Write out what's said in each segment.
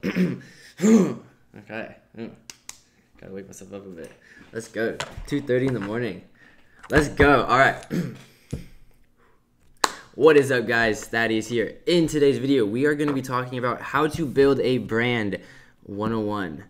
Okay. Gotta wake myself up a bit. Let's go. 2:30 in the morning. Let's go. All right. What is up, guys? Thaddy is here. In today's video, we are going to be talking about how to build a brand 101.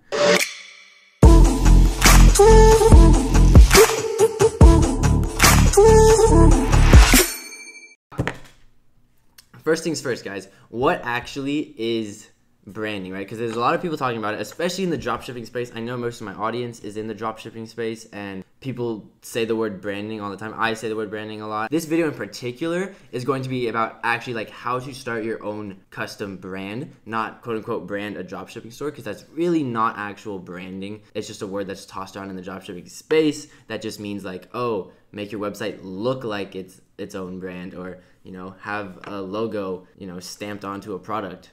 First things first, guys. What actually is branding, right? Because there's a lot of people talking about it, especially in the dropshipping space. I know most of my audience is in the dropshipping space, and people say the word branding all the time. I say the word branding a lot. This video in particular is going to be about actually like how to start your own custom brand, not quote unquote brand a dropshipping store, because that's really not actual branding. It's just a word that's tossed around in the dropshipping space that just means like, oh, make your website look like it's its own brand, or, you know, have a logo, you know, stamped onto a product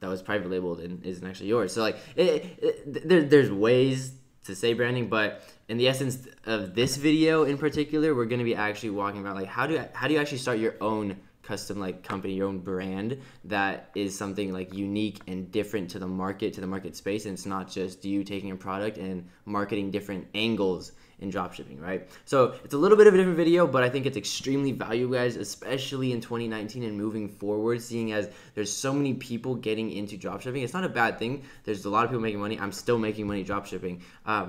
that was private labeled and isn't actually yours. So like there's ways to say branding, but in the essence of this video in particular, we're going to be actually walking about like how do you actually start your own custom like company, your own brand that is something like unique and different to the market space, and it's not just you taking a product and marketing different angles in dropshipping, right? So it's a little bit of a different video, but I think it's extremely valuable, guys, especially in 2019 and moving forward, seeing as there's so many people getting into dropshipping. It's not a bad thing. There's a lot of people making money. I'm still making money dropshipping,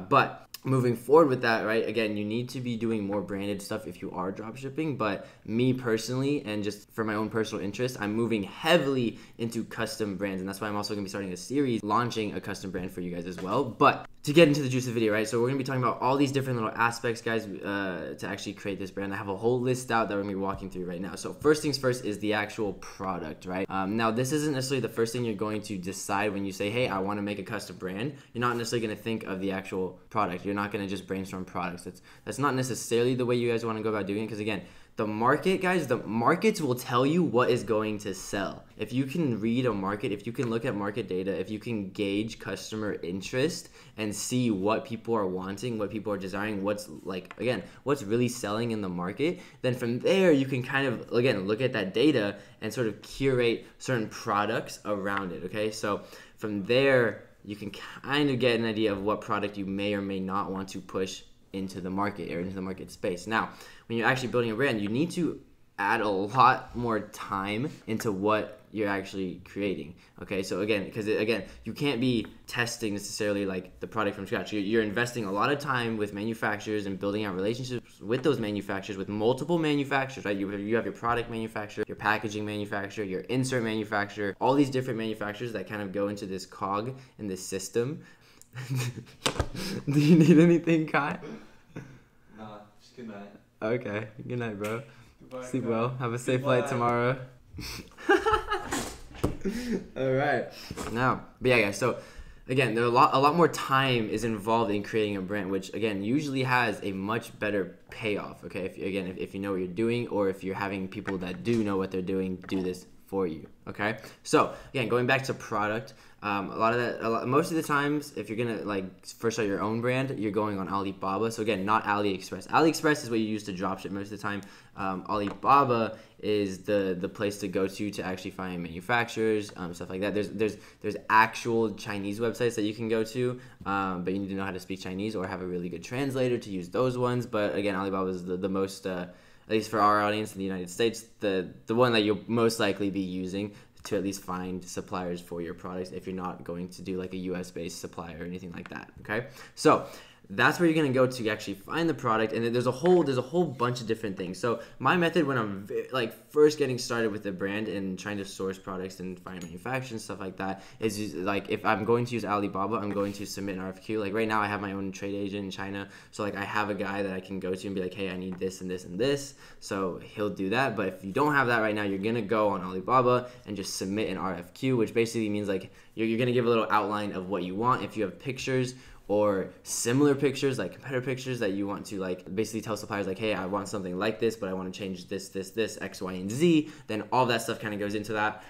but moving forward with that, right, again, you need to be doing more branded stuff if you are dropshipping. But me personally, and just for my own personal interest, I'm moving heavily into custom brands, and that's why I'm also going to be starting a series launching a custom brand for you guys as well. But to get into the juice of the video, right, so we're going to be talking about all these different little aspects, guys, to actually create this brand. I have a whole list out that we're going to be walking through right now. So first things first is the actual product, right? Now, this isn't necessarily the first thing you're going to decide when you say, hey, I want to make a custom brand. You're not necessarily going to think of the actual product. You're not going to just brainstorm products. That's not necessarily the way you guys want to go about doing it, because again, the market, guys, the markets will tell you what is going to sell. If you can read a market, if you can look at market data, if you can gauge customer interest and see what people are wanting, what people are desiring, what's like, again, what's really selling in the market, then from there you can kind of, again, look at that data and sort of curate certain products around it, okay? So from there, you can kind of get an idea of what product you may or may not want to push into the market or into the market space. Now, when you're actually building a brand, you need to add a lot more time into what you're actually creating, okay? So again, because again, you can't be testing necessarily like the product from scratch. You're investing a lot of time with manufacturers and building out relationships with those manufacturers, with multiple manufacturers, right? You have your product manufacturer, your packaging manufacturer, your insert manufacturer, all these different manufacturers that kind of go into this cog in this system. Do you need anything, Kai? Nah, just good night. Okay, good night, bro. Goodbye, Sleep Kai. well. Have a safe flight tomorrow. All right. Now, but yeah, guys. So again, there a lot more time is involved in creating a brand, which again usually has a much better payoff. Okay, if you know what you're doing, or if you're having people that do know what they're doing do this for you. Okay, so again, going back to product, most of the times, if you're gonna like first start your own brand, you're going on Alibaba. So again, not AliExpress. AliExpress is what you use to dropship most of the time. Alibaba is the place to go to actually find manufacturers, stuff like that. There's actual Chinese websites that you can go to, but you need to know how to speak Chinese or have a really good translator to use those ones. But again, Alibaba is the most at least for our audience in the United States, the one that you'll most likely be using to at least find suppliers for your products if you're not going to do like a US-based supplier or anything like that, okay? So that's where you're gonna go to actually find the product, and then there's a whole bunch of different things. So my method when I'm first getting started with the brand and trying to source products and find manufacturers and stuff like that is like, if I'm going to use Alibaba, I'm going to submit an RFQ. Like right now I have my own trade agent in China, so like I have a guy that I can go to and be like, hey, I need this and this and this, so he'll do that. But if you don't have that right now, you're gonna go on Alibaba and just submit an RFQ, which basically means like you're gonna give a little outline of what you want. If you have pictures or similar pictures, like competitor pictures that you want to like basically tell suppliers like, hey, I want something like this, but I want to change this, X, Y, and Z, then all that stuff kind of goes into that.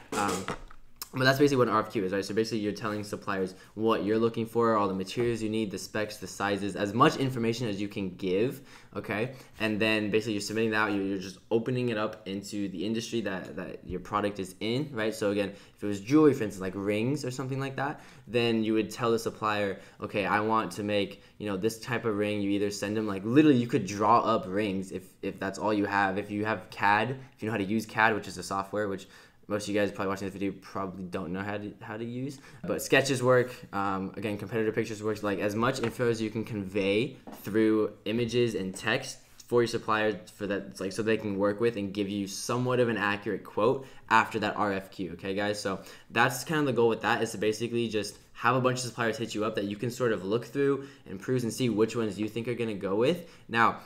But that's basically what an RFQ is, right? So basically you're telling suppliers what you're looking for, all the materials you need, the specs, the sizes, as much information as you can give, okay? And then basically you're submitting that out, you're just opening it up into the industry that your product is in, right? So again, if it was jewelry, for instance, like rings or something like that, then you would tell the supplier, okay, I want to make, this type of ring. You either send them, like, literally you could draw up rings if that's all you have. If you have CAD, if you know how to use CAD, which is a software, which most of you guys probably watching this video probably don't know how to use, but sketches work. Again, competitor pictures works. Like, as much info as you can convey through images and text for your suppliers, for that, like, so they can work with and give you somewhat of an accurate quote after that RFQ. Okay, guys. So that's kind of the goal with that, is to basically just have a bunch of suppliers hit you up that you can sort of look through and peruse and see which ones you think are going to go with. Now,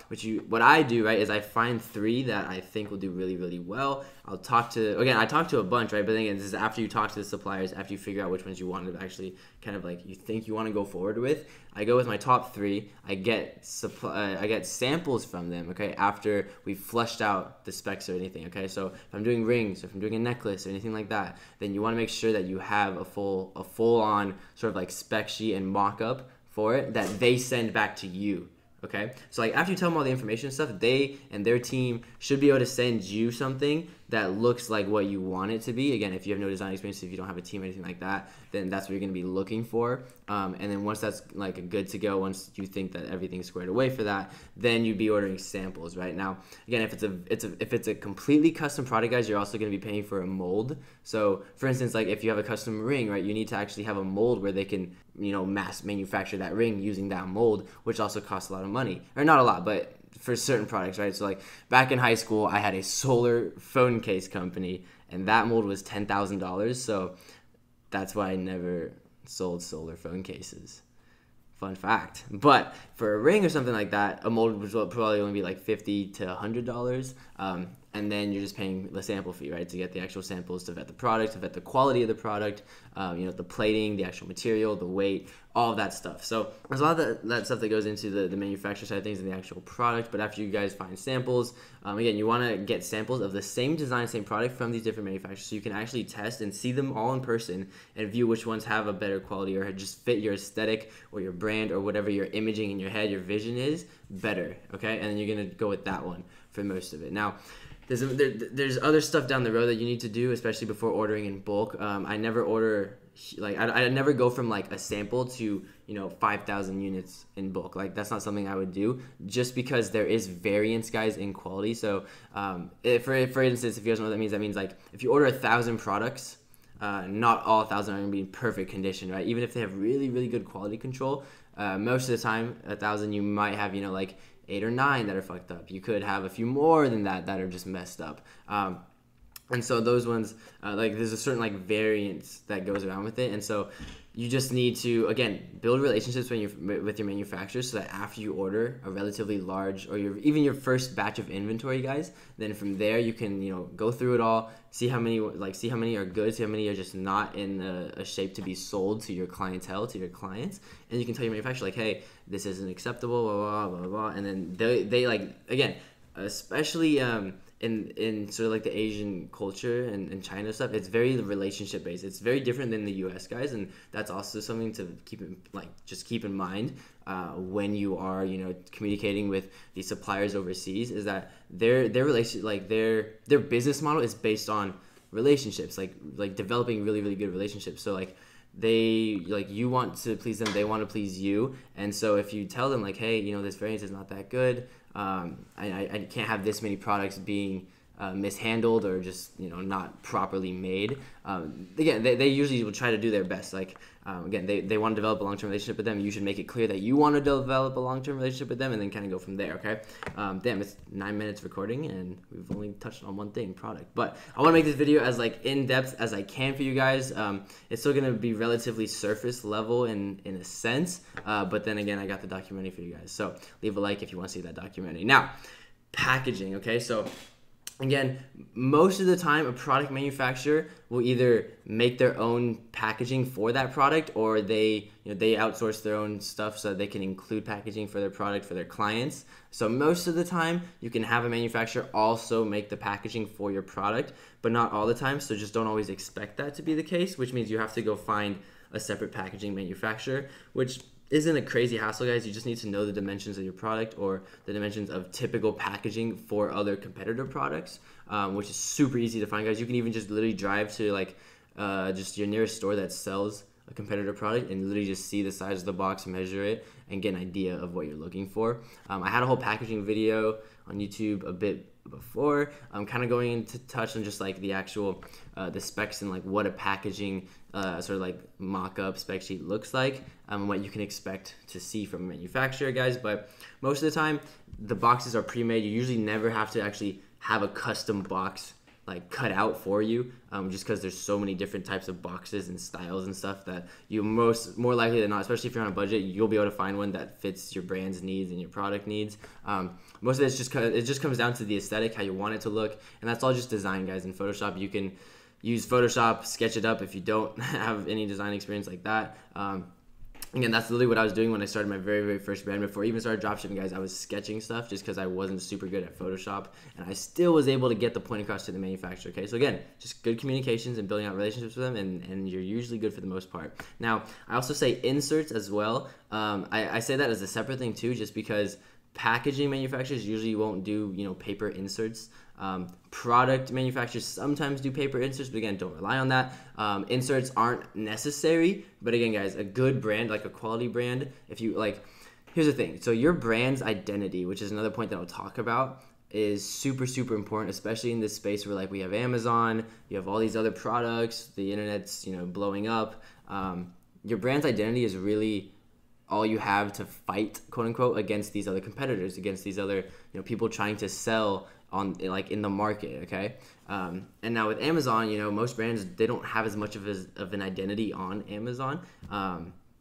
what I do, right, is I find 3 that I think will do really, really well. I talk to a bunch, right, but then again, this is after you talk to the suppliers, after you figure out which ones you want to actually kind of, like, you think you want to go forward with. I go with my top 3. I get samples from them, okay, after we've fleshed out the specs or anything, okay? So if I'm doing rings, or if I'm doing a necklace or anything like that, then you want to make sure that you have a full-on sort of like spec sheet and mock-up for it that they send back to you. Okay, so like after you tell them all the information and stuff, they and their team should be able to send you something that looks like what you want it to be. Again, if you have no design experience, if you don't have a team or anything like that, then that's what you're going to be looking for. And then once that's like a good to go, once you think that everything's squared away for that, then you'd be ordering samples. Right now, again, if it's a completely custom product, guys, you're also going to be paying for a mold. So for instance, like if you have a custom ring, right, you need to actually have a mold where they can mass manufacture that ring using that mold, which also costs a lot of money, or not a lot, but for certain products, right? So like back in high school, I had a solar phone case company, and that mold was $10,000. So that's why I never sold solar phone cases. Fun fact. But for a ring or something like that, a mold would probably only be like $50 to $100. And then you're just paying the sample fee, right, to get the actual samples, to vet the product, to vet the quality of the product, the plating, the actual material, the weight, all of that stuff. So there's a lot of that stuff that goes into the manufacturer side of things and the actual product. But after you guys find samples, again, you want to get samples of the same design, same product from these different manufacturers, so you can actually test and see them all in person and view which ones have a better quality or just fit your aesthetic or your brand or whatever your imaging in your head, your vision is better, okay? And then you're going to go with that one for most of it. Now, there's other stuff down the road that you need to do, especially before ordering in bulk. I never order, like, I never go from like a sample to 5,000 units in bulk. Like, that's not something I would do, just because there is variance, guys, in quality. So for instance, if you guys know what that means like if you order 1,000 products, not all 1,000 are going to be in perfect condition, right? Even if they have really, really good quality control, most of the time 1,000 you might have like 8 or 9 that are fucked up. You could have a few more than that are just messed up. And so those ones, like, there's a certain like variance that goes around with it. And so you just need to, again, build relationships with your manufacturers, so that after you order a relatively large, or even your first batch of inventory, guys, then from there you can go through it all, see how many are good, see how many are just not in a shape to be sold to your clientele, to your clients, and you can tell your manufacturer, like, hey, this isn't acceptable, blah blah blah blah, and then they like, again, especially in sort of like the Asian culture and China stuff, it's very relationship based. It's very different than the US, guys, and that's also something to keep in mind when you are communicating with these suppliers overseas, is that their relation, like their business model is based on relationships, like developing really, really good relationships. So like you want to please them, they want to please you, and so if you tell them like, hey, this variance is not that good, I can't have this many products being mishandled or just not properly made. Again, they usually will try to do their best. Like, again, they want to develop a long-term relationship with them. You should make it clear that you want to develop a long-term relationship with them, and then kind of go from there. Okay. Damn, it's 9 minutes recording and we've only touched on one thing, product. But I want to make this video as like in-depth as I can for you guys. It's still gonna be relatively surface level in a sense, but then again, I got the documentary for you guys. So leave a like if you want to see that documentary. Now, packaging. Okay, so Again, most of the time, a product manufacturer will either make their own packaging for that product, or they outsource their own stuff so that they can include packaging for their product for their clients. So most of the time, you can have a manufacturer also make the packaging for your product, but not all the time. So just don't always expect that to be the case, which means you have to go find a separate packaging manufacturer, which isn't a crazy hassle, guys. You just need to know the dimensions of your product or the dimensions of typical packaging for other competitor products, which is super easy to find, guys. You can even just literally drive to just your nearest store that sells a competitor product and literally just see the size of the box, measure it, and get an idea of what you're looking for. I had a whole packaging video on YouTube a bit before. I'm kind of going into touch on just like the actual the specs and like what a packaging sort of like mock-up spec sheet looks like, what you can expect to see from a manufacturer, guys. But most of the time the boxes are pre-made. You usually never have to actually have a custom box like cut out for you, just because there's so many different types of boxes and styles and stuff that you more likely than not, especially if you're on a budget, you'll be able to find one that fits your brand's needs and your product needs. Most of it just comes down to the aesthetic, how you want it to look, and that's all just design, guys. In Photoshop, you can use Photoshop, sketch it up if you don't have any design experience like that. Again, that's literally what I was doing when I started my very, very first brand. Before I even started dropshipping, guys, I was sketching stuff just because I wasn't super good at Photoshop, and I still was able to get the point across to the manufacturer, okay? So again, just good communications and building out relationships with them, and you're usually good for the most part. Now, I also say inserts as well. I say that as a separate thing too, just because packaging manufacturers usually won't do, paper inserts. Product manufacturers sometimes do paper inserts, but again, don't rely on that. Inserts aren't necessary, but again, guys, a good brand, like a quality brand, if you like, here's the thing. So your brand's identity, which is another point that I'll talk about, is super, super important, especially in this space where like we have Amazon, you have all these other products, the internet's, blowing up. Your brand's identity is really all you have to fight, quote unquote, against these other competitors, against these other, people trying to sell on like in the market, okay? And now with Amazon, most brands, they don't have as much of an identity on Amazon,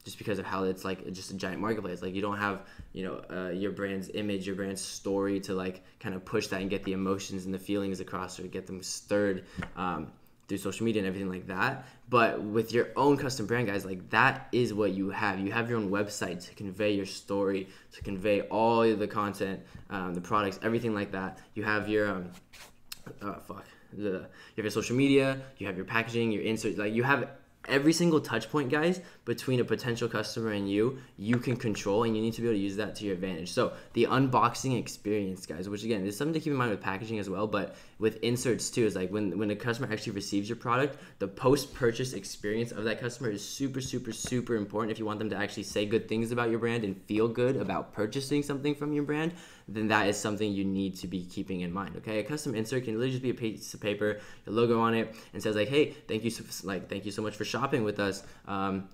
just because of how it's like just a giant marketplace. Like you don't have, your brand's image, your brand's story to like kind of push that and get the emotions and the feelings across, or get them stirred through social media and everything like that. But with your own custom brand, guys, like that is what you have. You have your own website to convey your story, to convey all the content, the products, everything like that. You have your you have your social media, you have your packaging, your insert, like you have every single touch point, guys, between a potential customer and you can control, and you need to be able to use that to your advantage. So the unboxing experience, guys, which again is something to keep in mind with packaging as well, but with inserts too, is like when a customer actually receives your product, the post-purchase experience of that customer is super, super, super important. If you want them to actually say good things about your brand and feel good about purchasing something from your brand, then that is something you need to be keeping in mind, okay? A custom insert can literally just be a piece of paper, your logo on it, and says like, hey, thank you so much for shopping with us.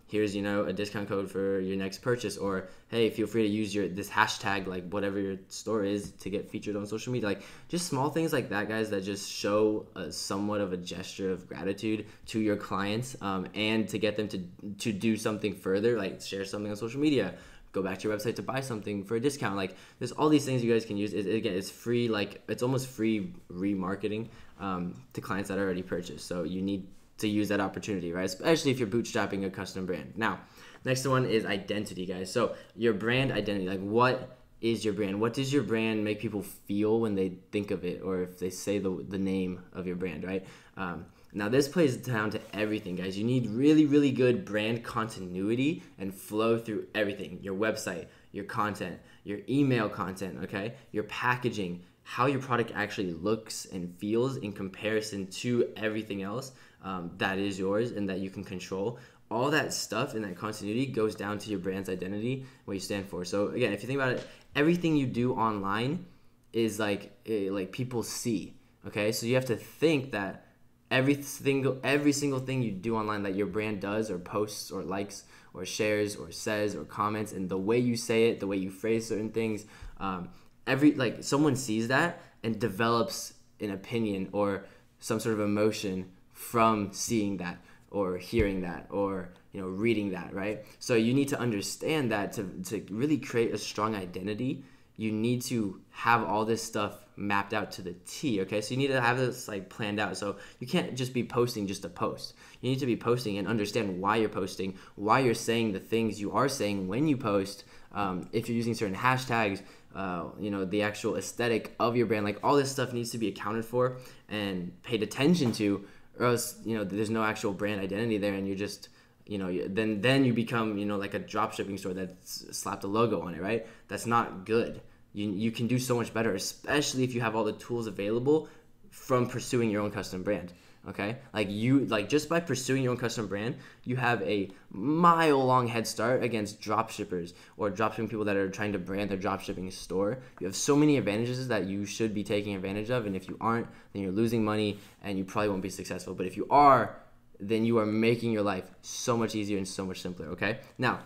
Here's a discount code for your next purchase, or hey, feel free to use this hashtag, like whatever your store is, to get featured on social media. Like just small things like that, guys, that just show somewhat of a gesture of gratitude to your clients, and to get them to do something further, like share something on social media, go back to your website to buy something for a discount. Like there's all these things you guys can use. Again, it's free, like it's almost free remarketing to clients that already purchased. So you need to use that opportunity, right? Especially if you're bootstrapping a custom brand. Now, next one is identity, guys. So your brand identity, like what is your brand? What does your brand make people feel when they think of it, or if they say the name of your brand, right? Now this plays down to everything, guys. You need really, really good brand continuity and flow through everything. Your website, your content, your email content, okay? Your packaging, how your product actually looks and feels in comparison to everything else that is yours and that you can control. All that stuff and that continuity goes down to your brand's identity, what you stand for. So again, if you think about it, everything you do online is like people see, okay? So you have to think that every single thing you do online that your brand does, or posts, or likes, or shares, or says, or comments, and the way you say it, the way you phrase certain things, someone sees that and develops an opinion or some sort of emotion from seeing that, or hearing that, or reading that, right? So you need to understand that to really create a strong identity you need to have all this stuff mapped out to the T, okay? So you need to have this like planned out. So you can't just be posting just to post. You need to be posting and understand why you're posting, why you're saying the things you are saying when you post, if you're using certain hashtags, the actual aesthetic of your brand, like all this stuff needs to be accounted for and paid attention to, or else, there's no actual brand identity there, and you're just, then you become, like a drop shipping store that's slapped a logo on it, right? That's not good. You can do so much better, especially if you have all the tools available from pursuing your own custom brand. Okay, just by pursuing your own custom brand, you have a mile-long head start against drop shippers or dropshipping people that are trying to brand their dropshipping store. You have so many advantages that you should be taking advantage of, and if you aren't, then you're losing money and you probably won't be successful. But if you are, then you are making your life so much easier and so much simpler. Okay, now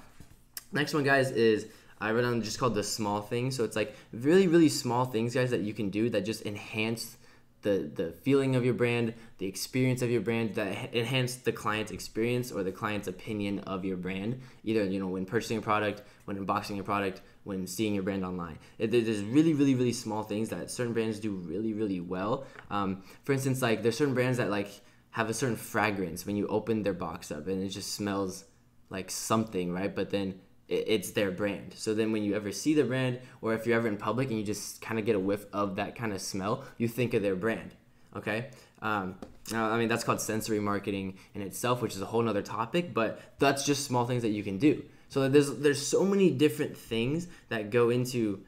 next one, guys, is I read on just called the small things. So it's like really, really small things, guys, that you can do that just enhance the feeling of your brand, the experience of your brand, that enhance the client's experience or the client's opinion of your brand, either when purchasing a product, when unboxing a product, when seeing your brand online. There's really, really, really small things that certain brands do really, really well. For instance, like there's certain brands that like have a certain fragrance when you open their box up, and it just smells like something, right? But then it's their brand. So then when you ever see the brand, or if you're ever in public and you just kind of get a whiff of that kind of smell, you think of their brand. Okay, that's called sensory marketing in itself, which is a whole nother topic, but that's just small things that you can do. So there's so many different things that go into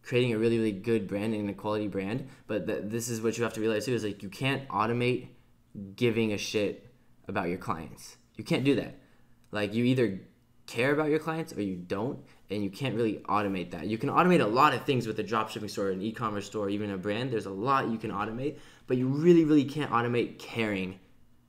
creating a really, really good brand and a quality brand. But this is what you have to realize too, is like you can't automate giving a shit about your clients. You can't do that. Like you either care about your clients or you don't, and you can't really automate that. You can automate a lot of things with a dropshipping store, an e-commerce store, even a brand. There's a lot you can automate, but you really, really can't automate caring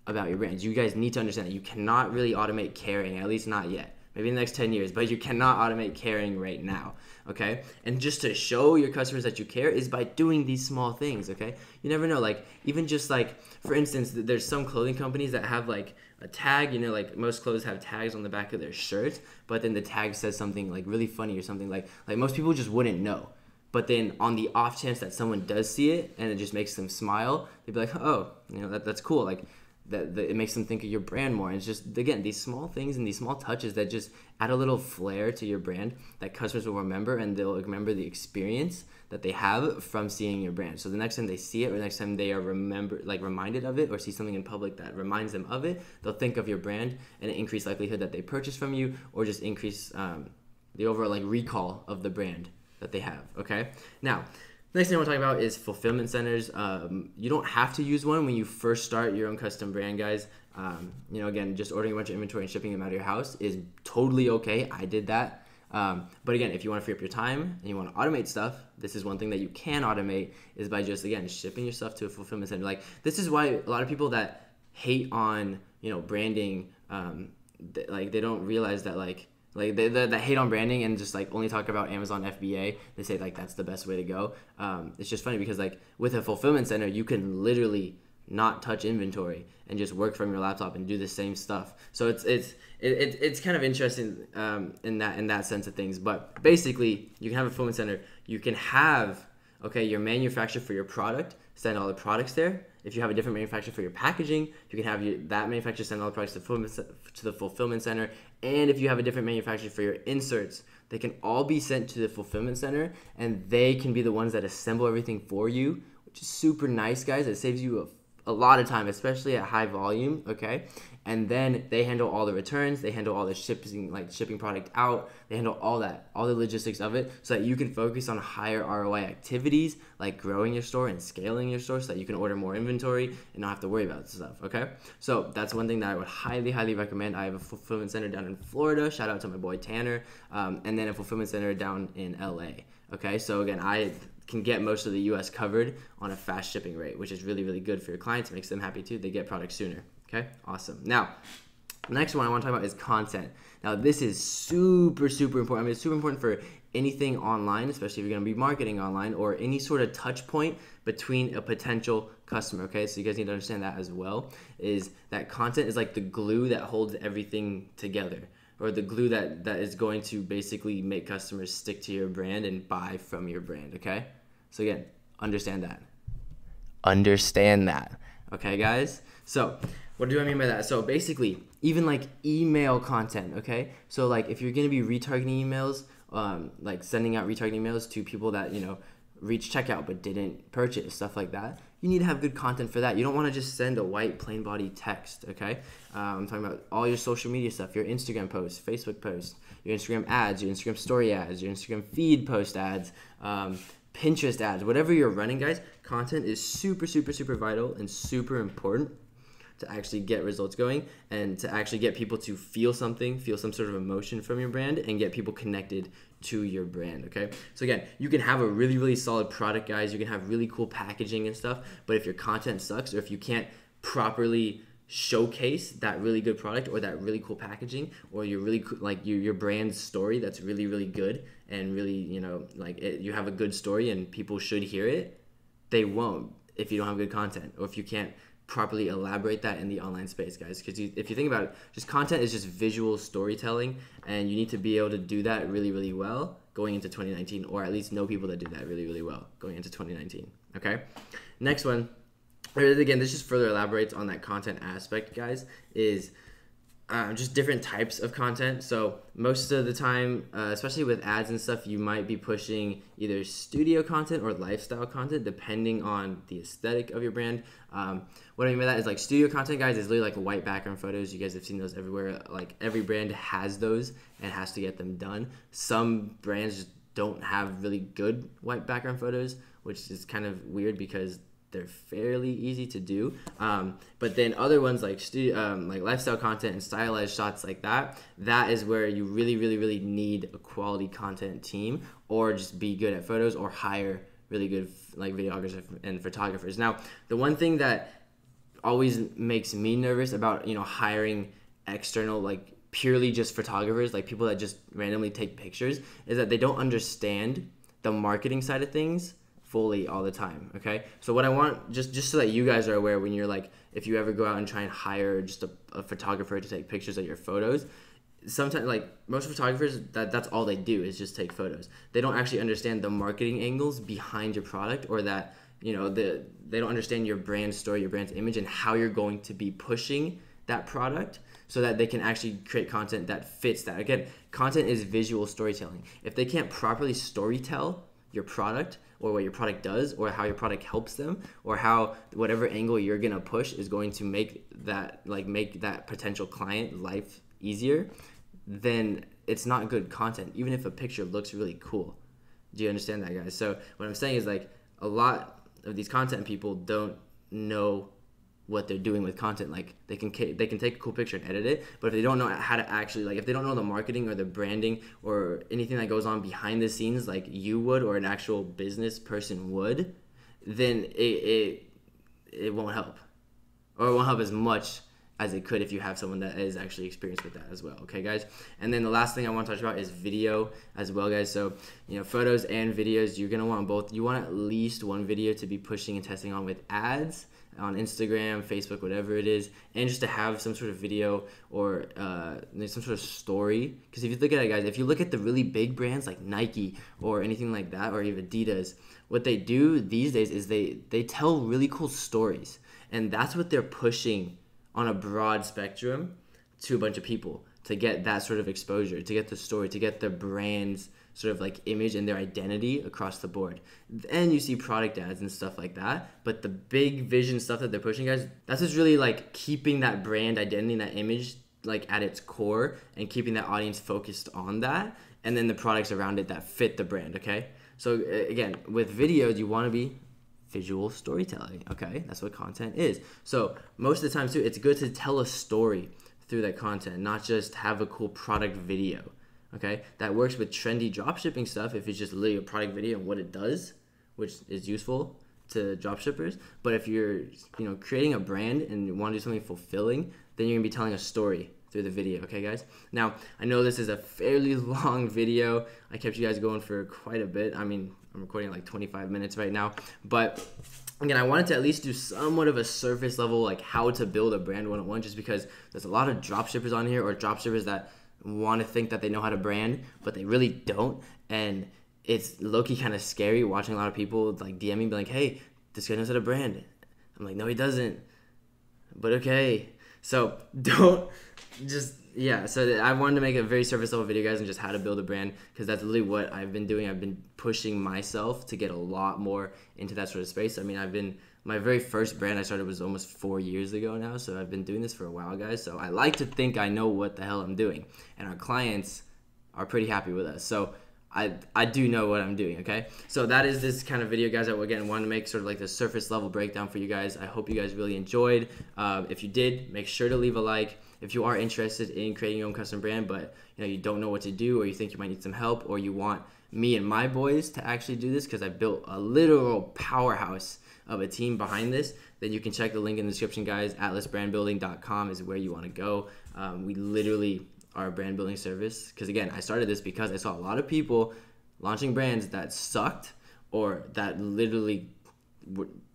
about your brands. You guys need to understand that you cannot really automate caring, at least not yet. Maybe in the next 10 years, but you cannot automate caring right now, okay? And just to show your customers that you care is by doing these small things, okay? You never know, like, even just like, for instance, there's some clothing companies that have like a tag, like most clothes have tags on the back of their shirts, but then the tag says something like really funny or something like most people just wouldn't know. But then on the off chance that someone does see it and it just makes them smile, they'd be like, oh, that's cool. Like, that it makes them think of your brand more. And it's just, again, these small things and these small touches that just add a little flair to your brand that customers will remember, and they'll remember the experience that they have from seeing your brand. So the next time they see it, or the next time they are reminded of it, or see something in public that reminds them of it, they'll think of your brand, and it increase likelihood that they purchase from you, or just increase the overall recall of the brand that they have. Okay, now next thing I want to talk about is fulfillment centers. You don't have to use one when you first start your own custom brand, guys. Again, just ordering a bunch of inventory and shipping them out of your house is totally okay. I did that. But again, if you want to free up your time and you want to automate stuff, this is one thing that you can automate, is by just, again, shipping your stuff to a fulfillment center. Like, this is why a lot of people that hate on, branding, they don't realize that, they hate on branding and just only talk about Amazon FBA. They say that's the best way to go. It's just funny because with a fulfillment center, you can literally not touch inventory and just work from your laptop and do the same stuff. So it's kind of interesting in that sense of things. But basically, you can have a fulfillment center. You can have your manufacturer for your product send all the products there. If you have a different manufacturer for your packaging, you can have that manufacturer send all the products to the fulfillment center. And if you have a different manufacturer for your inserts, they can all be sent to the fulfillment center, and they can be the ones that assemble everything for you, which is super nice, guys. It saves you a lot of time, especially at high volume, okay? And then they handle all the returns, they handle all the shipping product out, they handle all that, all the logistics of it, so that you can focus on higher ROI activities, like growing your store and scaling your store, so that you can order more inventory and not have to worry about this stuff, okay? So that's one thing that I would highly, highly recommend. I have a fulfillment center down in Florida, shout out to my boy Tanner, and then a fulfillment center down in LA, okay? So again, I can get most of the US covered on a fast shipping rate, which is really, really good for your clients. It makes them happy too. They get products sooner. Okay, awesome. Now, the next one I want to talk about is content. Now, this is super, super important. It's super important for anything online, especially if you're going to be marketing online, or any sort of touch point between a potential customer, okay? So you guys need to understand that as well, is that content is like the glue that holds everything together, or the glue that is going to basically make customers stick to your brand and buy from your brand, okay? So again, understand that. Understand that. Okay, guys? So what do I mean by that? So basically, even like email content, okay? So like if you're going to be retargeting emails, like sending out retargeting emails to people that, you know, reached checkout but didn't purchase, stuff like that, you need to have good content for that. You don't want to just send a white plain body text, okay? I'm talking about all your social media stuff, your Instagram posts, Facebook posts, your Instagram ads, your Instagram story ads, your Instagram feed post ads, Pinterest ads, whatever you're running, guys. Content is super, super, super vital and super important to actually get results going and to actually get people to feel something, feel some sort of emotion from your brand, and get people connected to your brand, okay? So again, you can have a really, really solid product, guys. You can have really cool packaging and stuff, but if your content sucks, or if you can't properly showcase that really good product or that really cool packaging, or your really like your brand's story that's really, really good and really, you know, like you have a good story and people should hear it, they won't if you don't have good content, or if you can't properly elaborate that in the online space, guys. Because if you think about it, just content is just visual storytelling, and you need to be able to do that really, really well going into 2019, or at least know people that do that really, really well going into 2019, okay? Next one, again, this just further elaborates on that content aspect, guys, is just different types of content. So most of the time, especially with ads and stuff, you might be pushing either studio content or lifestyle content, depending on the aesthetic of your brand. What I mean by that is, like, studio content, guys, is literally like white background photos. You guys have seen those everywhere. Like, every brand has those and has to get them done. Some brands just don't have really good white background photos, which is kind of weird because they're fairly easy to do, but then other ones like like lifestyle content and stylized shots like that, that is where you really, really, really need a quality content team, or just be good at photos, or hire really good like videographers and photographers. Now, the one thing that always makes me nervous about, you know, hiring external, like purely just photographers, like people that just randomly take pictures, is that they don't understand the marketing side of things fully all the time, okay? So what I want, just so that you guys are aware, when you're like, if you ever go out and try and hire just a photographer to take pictures of your photos, sometimes, like, most photographers, that's all they do is just take photos. They don't actually understand the marketing angles behind your product, or that, you know, they don't understand your brand story, your brand's image, and how you're going to be pushing that product, so that they can actually create content that fits that. Again, content is visual storytelling. If they can't properly storytell your product, or what your product does, or how your product helps them, or how whatever angle you're gonna push is going to make that potential client life easier, then it's not good content, even if a picture looks really cool. Do you understand that, guys? So what I'm saying is, like, a lot of these content people don't know what they're doing with content. Like, they can take a cool picture and edit it, but if they don't know how to actually, like, if they don't know the marketing or the branding or anything that goes on behind the scenes like you would, or an actual business person would, then it won't help, or it won't help as much as it could if you have someone that is actually experienced with that as well, okay, guys? And then the last thing I want to touch about is video as well, guys. So, you know, photos and videos, you're gonna want both. You want at least one video to be pushing and testing on with ads on Instagram, Facebook, whatever it is, and just to have some sort of video or some sort of story. Because if you look at it, guys, if you look at the really big brands like Nike or anything like that, or even Adidas, what they do these days is they tell really cool stories, and that's what they're pushing on a broad spectrum to a bunch of people, to get that sort of exposure, to get the story, to get the brand's sort of like image and their identity across the board. And you see product ads and stuff like that, but the big vision stuff that they're pushing, guys, that's just really like keeping that brand identity and that image like at its core, and keeping that audience focused on that, and then the products around it that fit the brand, okay? So again, with videos, you want to be visual storytelling, okay? That's what content is. So most of the time too, it's good to tell a story through that content, not just have a cool product video, okay? That works with trendy dropshipping stuff if it's just literally a product video and what it does, which is useful to dropshippers. But if you're, you know, creating a brand and you want to do something fulfilling, then you're gonna be telling a story through the video, okay, guys? Now, I know this is a fairly long video. I kept you guys going for quite a bit. I mean, I'm recording like 25 minutes right now, but again, I wanted to at least do somewhat of a surface level, like how to build a brand 101, just because there's a lot of dropshippers on here, or dropshippers that want to think that they know how to brand, but they really don't. And it's low-key kind of scary watching a lot of people like DM me, be like, hey, this guy knows how to brand. I'm like, no, he doesn't. But okay. So don't just, yeah. So I wanted to make a very surface level video, guys, on just how to build a brand, because that's literally what I've been doing. I've been pushing myself to get a lot more into that sort of space. I mean, my very first brand I started was almost 4 years ago now. So I've been doing this for a while, guys. So I like to think I know what the hell I'm doing. And our clients are pretty happy with us. So I do know what I'm doing, okay? So that is this kind of video, guys. I, again, wanted to make sort of like the surface level breakdown for you guys. I hope you guys really enjoyed. If you did, make sure to leave a like. If you are interested in creating your own custom brand, but you don't know what to do, or you think you might need some help, or you want me and my boys to actually do this, because I built a literal powerhouse of a team behind this, then you can check the link in the description, guys. atlasbrandbuilding.com is where you want to go. We literally our brand building service, because again, I started this because I saw a lot of people launching brands that sucked, or that literally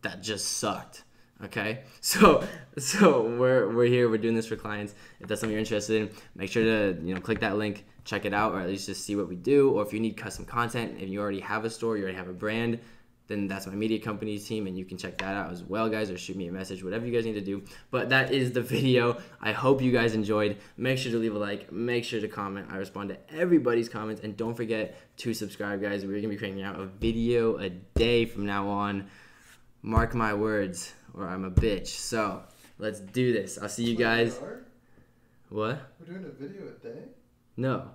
that just sucked. Okay, so we're here, we're doing this for clients. If that's something you're interested in, make sure to click that link, check it out, or at least just see what we do. Or if you need custom content, if you already have a store, you already have a brand, then that's my media company's team, and you can check that out as well, guys, or shoot me a message, whatever you guys need to do. But that is the video. I hope you guys enjoyed. Make sure to leave a like, make sure to comment. I respond to everybody's comments, and don't forget to subscribe, guys. We're gonna be cranking out a video a day from now on. Mark my words, or I'm a bitch. So let's do this. I'll see you guys. What? We're doing a video a day? No,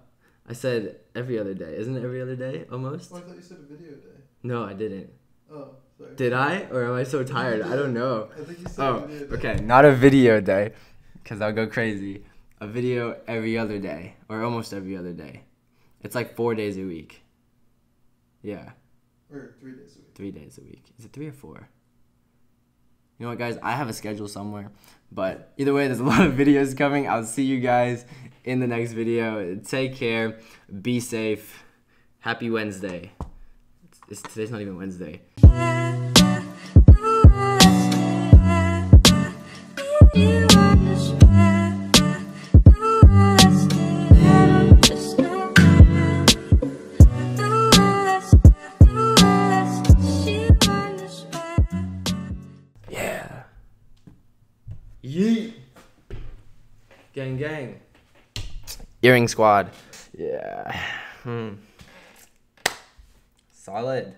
I said every other day. Isn't it every other day almost? Oh, I thought you said a video a day. No, I didn't. Oh, sorry. Did I? Or am I so tired? I don't know. I think you said a video a day. Okay, not a video day, because I'll go crazy. A video every other day, or almost every other day. It's like 4 days a week. Yeah. Or 3 days a week. 3 days a week. Is it 3 or 4? You know what, guys? I have a schedule somewhere. But either way, there's a lot of videos coming. I'll see you guys in the next video. Take care. Be safe. Happy Wednesday. Today's not even Wednesday. Yeah. Yeet. Gang, gang. Earring squad. Yeah. Solid.